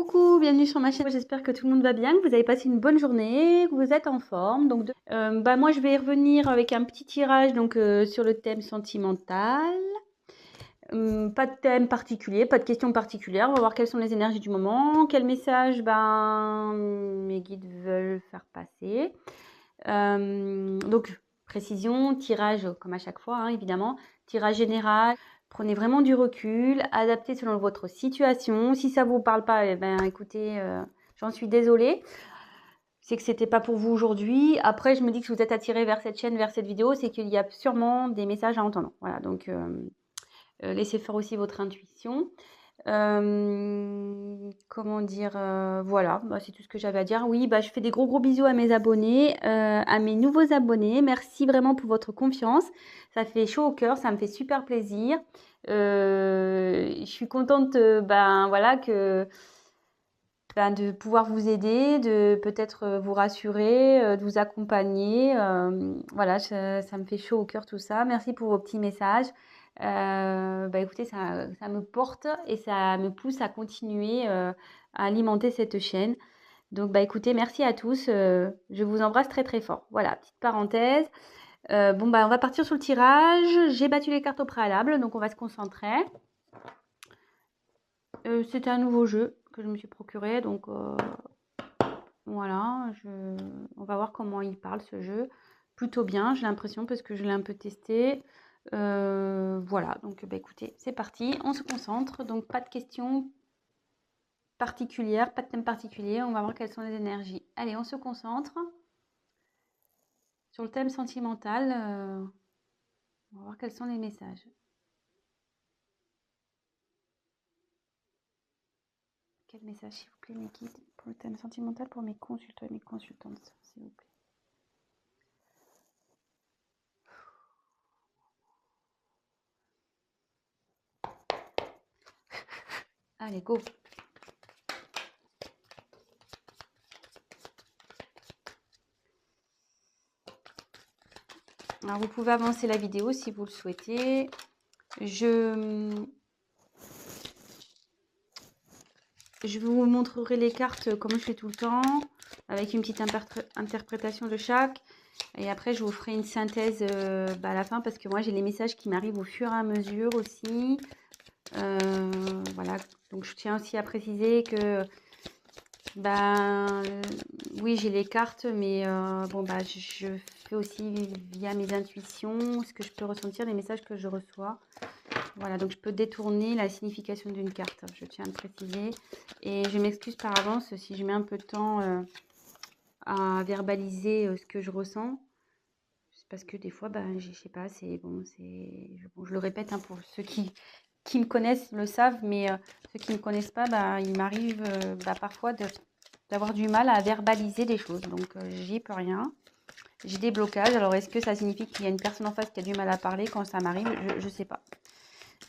Coucou, bienvenue sur ma chaîne. J'espère que tout le monde va bien, que vous avez passé une bonne journée, que vous êtes en forme. Donc, moi, je vais revenir avec un petit tirage sur le thème sentimental. Pas de thème particulier, pas de questions particulières. On va voir quelles sont les énergies du moment, quel message mes guides veulent faire passer. Donc, précision, tirage comme à chaque fois, hein, évidemment, tirage général. Prenez vraiment du recul, adaptez selon votre situation. Si ça vous parle pas, eh ben, écoutez, j'en suis désolée. C'est que c'était pas pour vous aujourd'hui. Après, je me dis que si vous êtes attiré vers cette chaîne, vers cette vidéo, c'est qu'il y a sûrement des messages à entendre. Voilà, donc laissez faire aussi votre intuition. Comment dire, voilà, c'est tout ce que j'avais à dire. Oui, je fais des gros bisous à mes abonnés, à mes nouveaux abonnés. Merci vraiment pour votre confiance. Ça fait chaud au cœur, ça me fait super plaisir. Je suis contente, voilà, de pouvoir vous aider, de peut-être vous rassurer, de vous accompagner. Voilà, ça me fait chaud au cœur tout ça. Merci pour vos petits messages. Écoutez, ça me porte et ça me pousse à continuer à alimenter cette chaîne. Donc, écoutez, merci à tous. Je vous embrasse très fort. Voilà, petite parenthèse. On va partir sur le tirage. J'ai battu les cartes au préalable, donc on va se concentrer. C'était un nouveau jeu que je me suis procuré, donc voilà, on va voir comment il parle ce jeu. Plutôt bien, j'ai l'impression, parce que je l'ai un peu testé. Voilà, donc écoutez, c'est parti, on se concentre. Donc pas de questions particulières, pas de thème particulier. On va voir quelles sont les énergies. Allez, on se concentre sur le thème sentimental. On va voir quels sont les messages. Quel message, s'il vous plaît, mes guides, pour le thème sentimental, pour mes consultants et mes consultantes, s'il vous plaît. Allez, go. Alors, vous pouvez avancer la vidéo si vous le souhaitez. Je vous montrerai les cartes comme je fais tout le temps, avec une petite interprétation de chaque. Et après, je vous ferai une synthèse à la fin, parce que moi, j'ai les messages qui m'arrivent au fur et à mesure aussi. Voilà, donc je tiens aussi à préciser que oui, j'ai les cartes, mais je fais aussi via mes intuitions ce que je peux ressentir, les messages que je reçois. Voilà, donc je peux détourner la signification d'une carte, je tiens à le préciser. Et je m'excuse par avance si je mets un peu de temps à verbaliser ce que je ressens. C'est parce que des fois, je sais pas, je le répète, hein, pour ceux qui me connaissent le savent, mais ceux qui ne me connaissent pas, il m'arrive parfois d'avoir du mal à verbaliser des choses. Donc, j'y peux rien. J'ai des blocages. Alors, est-ce que ça signifie qu'il y a une personne en face qui a du mal à parler quand ça m'arrive? Je sais pas.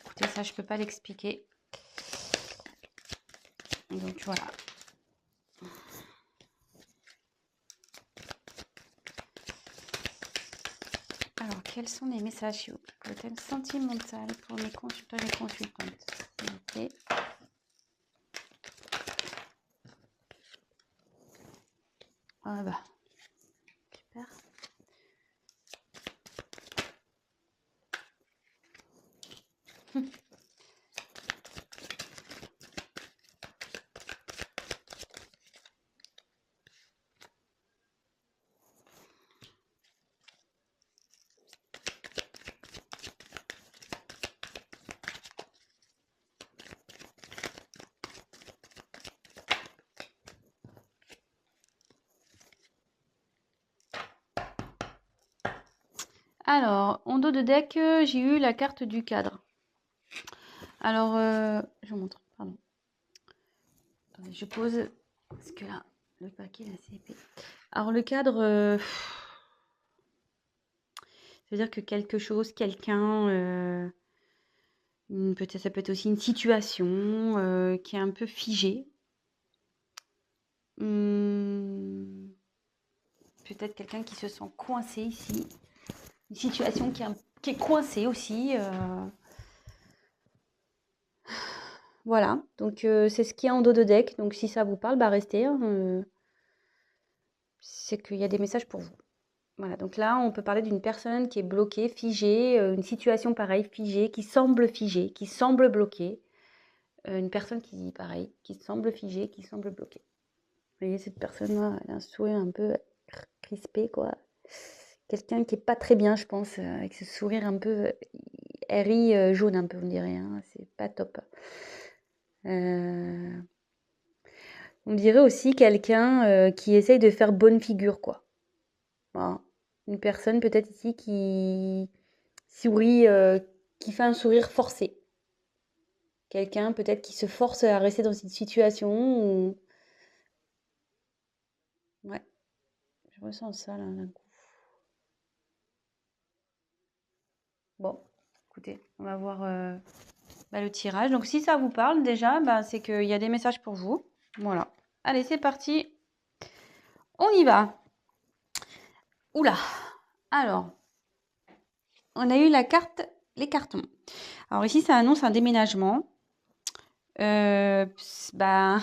Écoutez, ça, je peux pas l'expliquer. Donc, voilà. Alors, quels sont les messages pour le thème sentimental pour mes consultants et mes consultantes, s'il vous plaît? Super. Alors, en dos de deck, j'ai eu la carte du cadre. Alors, je vous montre, pardon. Attendez, je pose, parce que là, le paquet est assez épais. Alors, le cadre, ça veut dire que quelque chose, quelqu'un, peut-être, ça peut être aussi une situation qui est un peu figée. Peut-être quelqu'un qui se sent coincé ici. Une situation qui est coincée aussi. Voilà, donc c'est ce qu'il y a en dos de deck. Donc si ça vous parle, bah restez, hein, c'est qu'il y a des messages pour vous. Voilà, donc là, on peut parler d'une personne qui est bloquée, figée, une situation pareille, figée, qui semble bloquée. Une personne qui, pareil, qui semble figée, qui semble bloquée. Vous voyez, cette personne-là, elle a un sourire un peu crispé, quoi. Quelqu'un qui est pas très bien, je pense, avec ce sourire un peu elle rit jaune un peu, on dirait, hein. C'est pas top. Euh, on dirait aussi quelqu'un qui essaye de faire bonne figure, quoi. Voilà. Une personne peut-être ici qui sourit, qui fait un sourire forcé. Quelqu'un peut-être qui se force à rester dans une situation où... Ouais, je ressens ça là d'un coup. Bon, écoutez, on va voir le tirage. Donc si ça vous parle déjà, c'est qu'il y a des messages pour vous. Voilà. Allez, c'est parti. On y va. Oula. Alors, on a eu la carte, les cartons. Alors ici, ça annonce un déménagement. Euh, bah,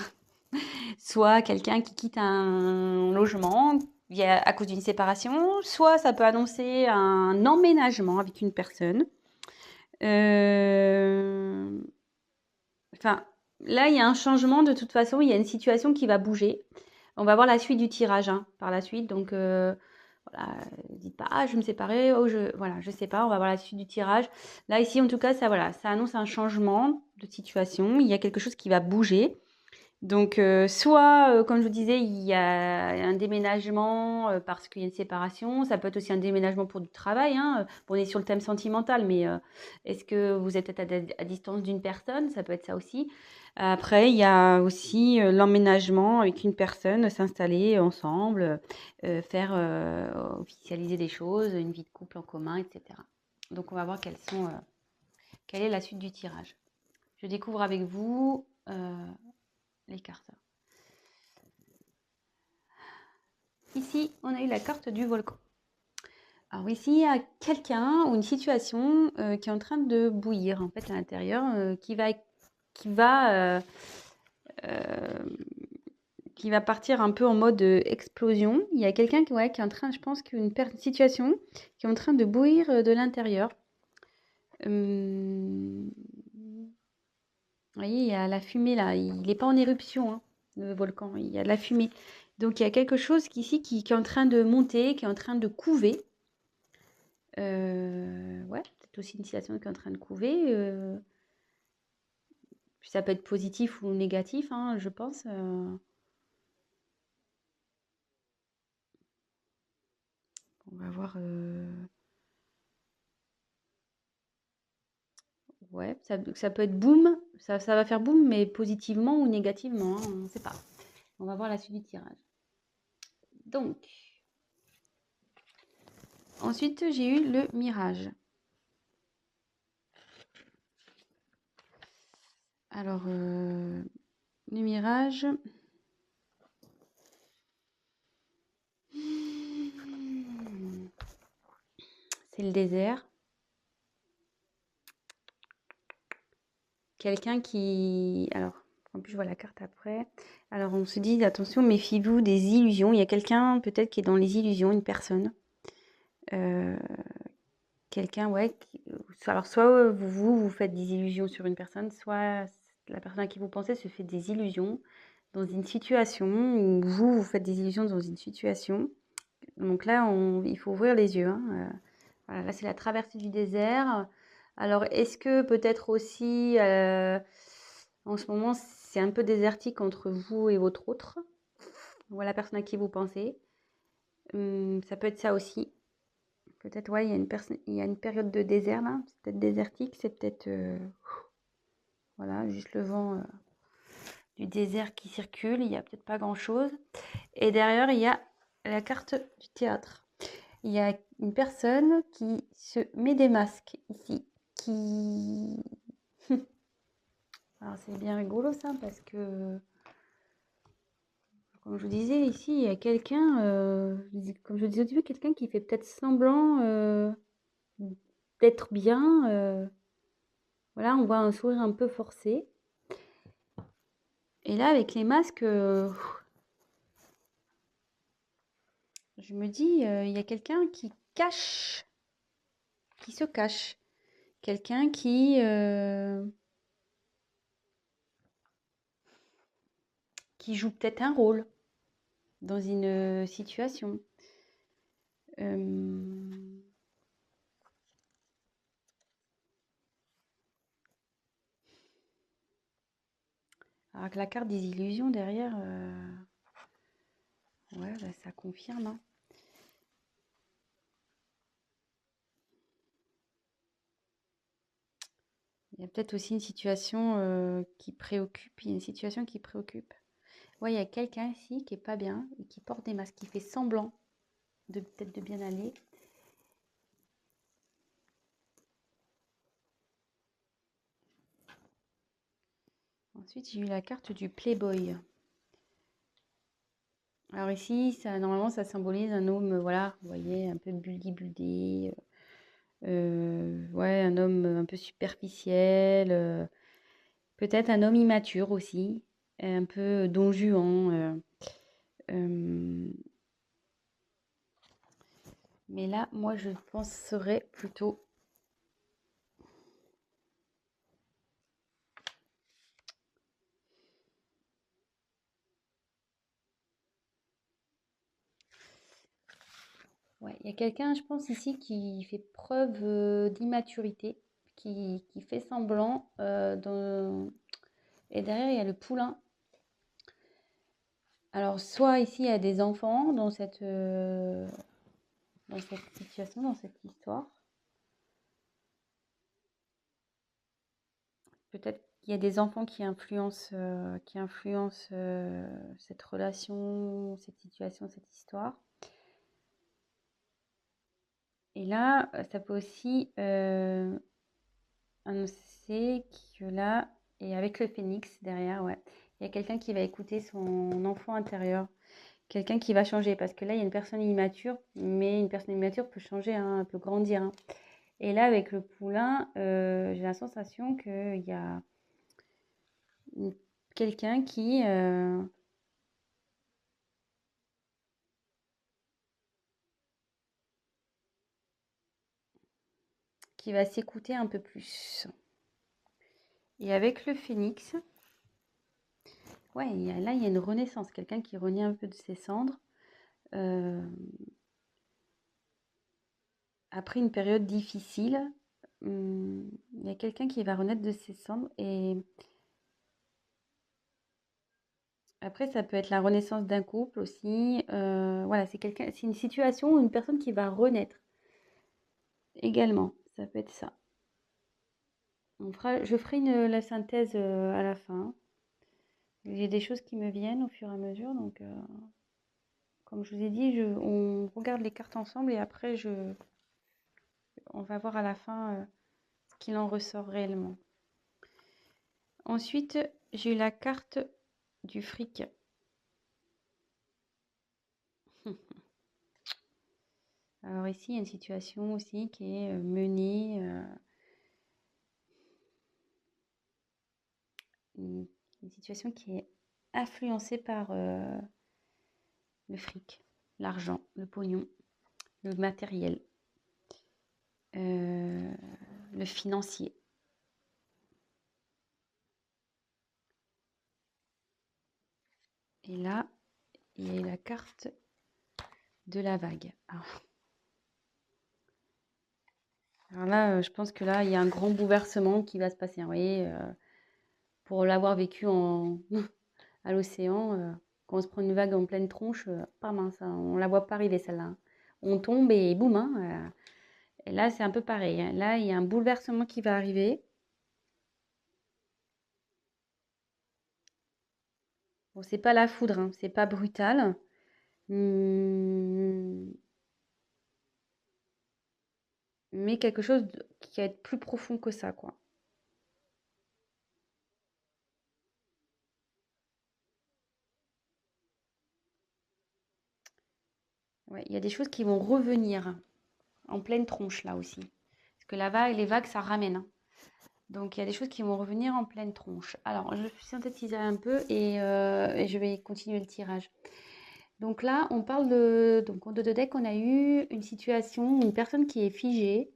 soit quelqu'un qui quitte un logement à cause d'une séparation, soit ça peut annoncer un emménagement avec une personne. Enfin, là, il y a un changement de toute façon, il y a une situation qui va bouger. On va voir la suite du tirage hein, par la suite. Donc, voilà, dites pas, ah, je vais me séparer, oh, voilà, je sais pas, on va voir la suite du tirage. Là, ici, en tout cas, voilà, ça annonce un changement de situation. Il y a quelque chose qui va bouger. Donc, soit, comme je vous disais, il y a un déménagement parce qu'il y a une séparation. Ça peut être aussi un déménagement pour du travail. Hein. Bon, on est sur le thème sentimental, mais est-ce que vous êtes peut-être à distance d'une personne? Ça peut être ça aussi. Après, il y a aussi l'emménagement avec une personne, s'installer ensemble, faire officialiser des choses, une vie de couple en commun, etc. Donc, on va voir quelle est la suite du tirage. Je découvre avec vous les cartes. Ici, on a eu la carte du volcan. Alors ici, il y a quelqu'un ou une situation qui est en train de bouillir en fait à l'intérieur, euh, euh, qui va partir un peu en mode explosion. Il y a quelqu'un qui est en train, je pense qu'une situation qui est en train de bouillir de l'intérieur. Vous voyez, il y a la fumée là. Il n'est pas en éruption, hein, le volcan. Il y a de la fumée. Donc il y a quelque chose ici qui est en train de monter, qui est en train de couver. Ouais, peut-être aussi une situation qui est en train de couver. Ça peut être positif ou négatif, hein, je pense. On va voir. Ouais, ça peut être boum. Ça va faire boum, mais positivement ou négativement, hein, on ne sait pas. On va voir la suite du tirage. Donc, ensuite, j'ai eu le mirage. Alors, le mirage. C'est le désert. Quelqu'un qui... Alors, en plus, je vois la carte après. Alors, on se dit, attention, méfiez-vous des illusions. Il y a quelqu'un peut-être qui est dans les illusions, une personne. Euh, quelqu'un, ouais. Alors, soit vous faites des illusions sur une personne, soit la personne à qui vous pensez se fait des illusions dans une situation, ou vous faites des illusions dans une situation. Donc là, il faut ouvrir les yeux. Hein. Voilà, là, c'est la traversée du désert. Alors, est-ce que peut-être aussi, en ce moment, c'est un peu désertique entre vous et votre autre, ou la personne à qui vous pensez? Ça peut être ça aussi. Peut-être, ouais, il y a une période de désert là. C'est peut-être désertique, c'est peut-être, voilà, juste le vent du désert qui circule. Il n'y a peut-être pas grand-chose. Et derrière, il y a la carte du théâtre. Il y a une personne qui se met des masques ici, qui... Alors c'est bien rigolo ça, parce que, comme je vous disais, ici, il y a quelqu'un, comme je vous disais au début, quelqu'un qui fait peut-être semblant d'être bien. Voilà, on voit un sourire un peu forcé. Et là, avec les masques, je me dis, il y a quelqu'un qui se cache. Quelqu'un qui joue peut-être un rôle dans une situation. Euh, alors que la carte des illusions derrière, ouais, bah, ça confirme, hein. Il y a peut-être aussi une situation qui préoccupe. Il y a une situation qui préoccupe. Ouais, il y a quelqu'un ici qui est pas bien et qui porte des masques, qui fait semblant de peut-être de bien aller. Ensuite, j'ai eu la carte du Playboy. Alors ici, ça, normalement, ça symbolise un homme, voilà, vous voyez, un peu buldy-buldy. Ouais, un homme un peu superficiel. Peut-être un homme immature aussi, un peu don Juan. Euh, mais là, moi, je penserais plutôt. Ouais, il y a quelqu'un, je pense, ici qui fait preuve d'immaturité, qui fait semblant. Et derrière, il y a le poulain. Alors, soit ici, il y a des enfants dans cette situation, dans cette histoire. Peut-être qu'il y a des enfants qui influencent cette relation, cette situation, cette histoire. Et là, ça peut aussi annoncer que là, et avec le phénix derrière, ouais, il y a quelqu'un qui va écouter son enfant intérieur, quelqu'un qui va changer, parce que là, il y a une personne immature, mais une personne immature peut changer, hein, peut grandir, hein. Et là, avec le poulain, j'ai la sensation qu'il y a quelqu'un qui va s'écouter un peu plus. Et avec le phénix, ouais, là, il y a une renaissance, quelqu'un qui renaît un peu de ses cendres. euh, Après une période difficile, il y a quelqu'un qui va renaître de ses cendres. Et après, ça peut être la renaissance d'un couple aussi. Voilà, c'est une situation où une personne qui va renaître également. Ça peut être ça. Je ferai la synthèse à la fin. J'ai des choses qui me viennent au fur et à mesure. Donc, comme je vous ai dit, on regarde les cartes ensemble et après, on va voir à la fin ce qu'il en ressort réellement. Ensuite, j'ai eu la carte du fric. Alors ici, il y a une situation aussi qui est menée, une situation qui est influencée par le fric, l'argent, le pognon, le matériel, euh, le financier. Et là, il y a eu la carte de la vague. Alors là, je pense que là, il y a un grand bouleversement qui va se passer. Vous voyez, pour l'avoir vécu à l'océan, quand on se prend une vague en pleine tronche, pas mince, hein, on la voit pas arriver celle-là, hein. On tombe et boum, hein, et là, c'est un peu pareil, hein. Là, il y a un bouleversement qui va arriver. Bon, c'est pas la foudre, hein, c'est pas brutal. Hum, mais quelque chose qui va être plus profond que ça, quoi. Ouais, il y a des choses qui vont revenir en pleine tronche là aussi. Parce que la vague, les vagues, ça ramène, hein. Donc, il y a des choses qui vont revenir en pleine tronche. Alors, je vais synthétiser un peu et je vais continuer le tirage. Donc là, on parle de... Donc, en deux de deck, on a eu une situation, une personne qui est figée.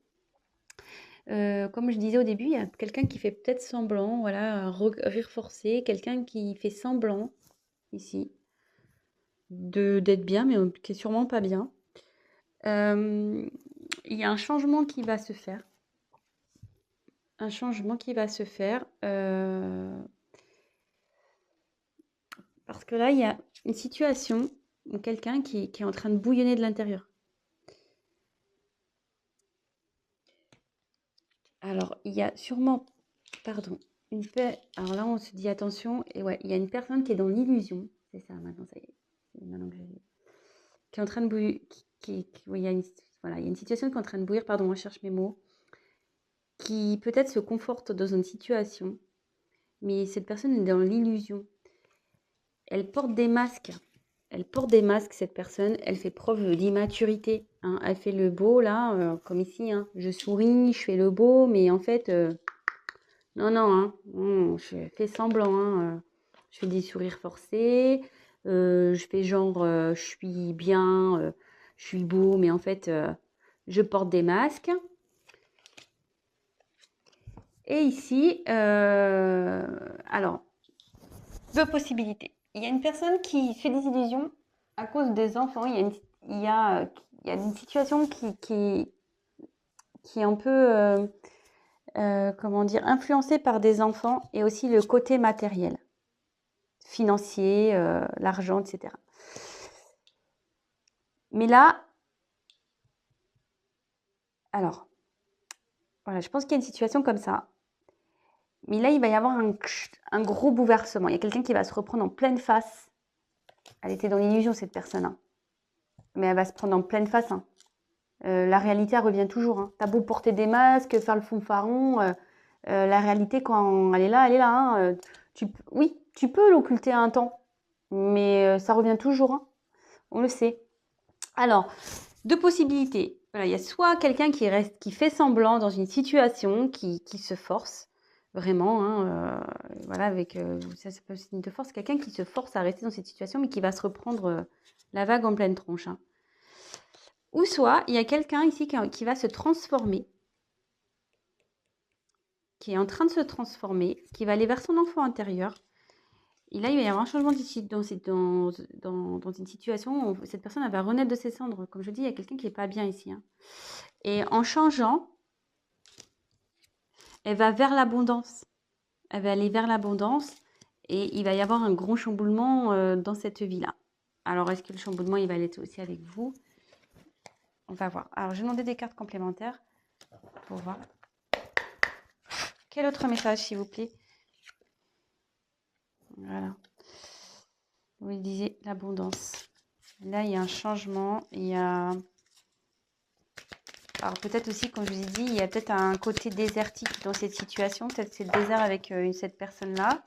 Comme je disais au début, il y a quelqu'un qui fait peut-être semblant, voilà, un rire forcé, quelqu'un qui fait semblant, ici, d'être bien, mais qui est sûrement pas bien. Il y a un changement qui va se faire. Un changement qui va se faire. Parce que là, il y a une situation où quelqu'un qui est en train de bouillonner de l'intérieur. Alors, il y a sûrement, pardon, alors là, on se dit attention, et ouais, il y a une personne qui est dans l'illusion. C'est ça, maintenant, ça y est. C'est maintenant que qui est en train de bouillir. Oui, voilà, il y a une situation qui est en train de bouillir, pardon, je cherche mes mots, qui peut-être se conforte dans une situation, mais cette personne est dans l'illusion. Elle porte des masques. Elle porte des masques, cette personne. Elle fait preuve d'immaturité, hein. Elle fait le beau, là, comme ici, hein. Je souris, je fais le beau, mais en fait, non, non, hein. Je fais semblant, hein. Je fais des sourires forcés. Je fais genre, je suis bien, je suis beau, mais en fait, je porte des masques. Et ici, alors, deux possibilités. Il y a une personne qui fait des illusions à cause des enfants. Il y a une situation qui est un peu, comment dire, influencée par des enfants et aussi le côté matériel, financier, l'argent, etc. Mais là, alors, voilà, je pense qu'il y a une situation comme ça. Mais là, il va y avoir un gros bouleversement. Il y a quelqu'un qui va se reprendre en pleine face. Elle était dans l'illusion, cette personne, hein. Mais elle va se prendre en pleine face, hein. La réalité, elle revient toujours, hein. T'as beau porter des masques, faire le fanfaron, la réalité, quand elle est là, hein. Oui, tu peux l'occulter un temps, mais ça revient toujours, hein. On le sait. Alors, deux possibilités. Voilà, il y a soit quelqu'un qui fait semblant dans une situation, qui se force vraiment, hein, voilà, ça peut être une de force, quelqu'un qui se force à rester dans cette situation, mais qui va se reprendre la vague en pleine tronche, hein. Ou soit, il y a quelqu'un ici qui va se transformer, qui est en train de se transformer, qui va aller vers son enfant intérieur. Et là, il va y avoir un changement dans une situation où cette personne elle va renaître de ses cendres. Comme je dis, il y a quelqu'un qui n'est pas bien ici, hein. Et en changeant, elle va vers l'abondance. Elle va aller vers l'abondance et il va y avoir un gros chamboulement dans cette vie-là. Alors, est-ce que le chamboulement, il va aller aussi avec vous? On va voir. Alors, je vais demander des cartes complémentaires pour voir. Quel autre message, s'il vous plaît? Voilà. Vous disiez l'abondance. Là, il y a un changement. Il y a... Alors, peut-être aussi, comme je vous ai dit, il y a peut-être un côté désertique dans cette situation. Peut-être c'est le désert avec cette personne-là.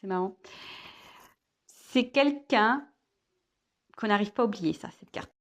C'est marrant. C'est quelqu'un qu'on n'arrive pas à oublier, ça, cette carte.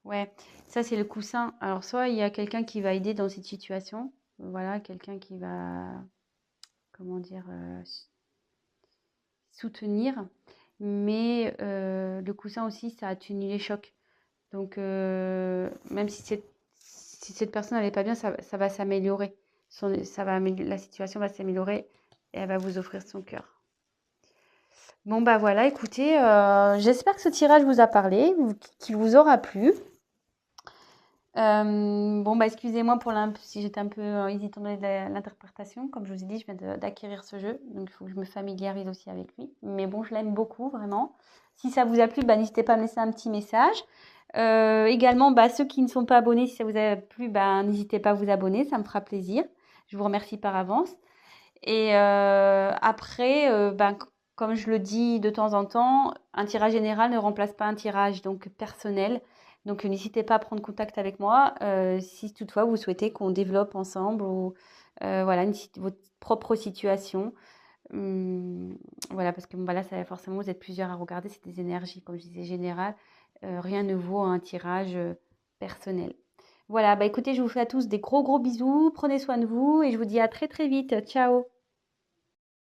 Ouais, ça c'est le coussin. Alors soit il y a quelqu'un qui va aider dans cette situation, voilà, quelqu'un qui va, comment dire, soutenir, mais le coussin aussi, ça atténue les chocs. Donc même si cette personne n'allait pas bien, ça va s'améliorer. La situation va s'améliorer et elle va vous offrir son cœur. Bon bah voilà, écoutez, j'espère que ce tirage vous a parlé, qu'il vous aura plu. Bon, bah, excusez-moi si j'étais un peu hésitante dans l'interprétation. Comme je vous ai dit, je viens d'acquérir ce jeu, donc il faut que je me familiarise aussi avec lui. Mais bon, je l'aime beaucoup, vraiment. Si ça vous a plu, bah, n'hésitez pas à me laisser un petit message. Également, bah, ceux qui ne sont pas abonnés, si ça vous a plu, bah, n'hésitez pas à vous abonner, ça me fera plaisir. Je vous remercie par avance. Et après, ben, comme je le dis de temps en temps, un tirage général ne remplace pas un tirage donc personnel. Donc n'hésitez pas à prendre contact avec moi si toutefois vous souhaitez qu'on développe ensemble ou voilà votre propre situation. Voilà, parce que voilà, ça, forcément, vous êtes plusieurs à regarder, c'est des énergies, comme je disais, générales. Rien ne vaut un tirage personnel. Voilà, bah écoutez, je vous fais à tous des gros gros bisous, prenez soin de vous et je vous dis à très très vite. Ciao!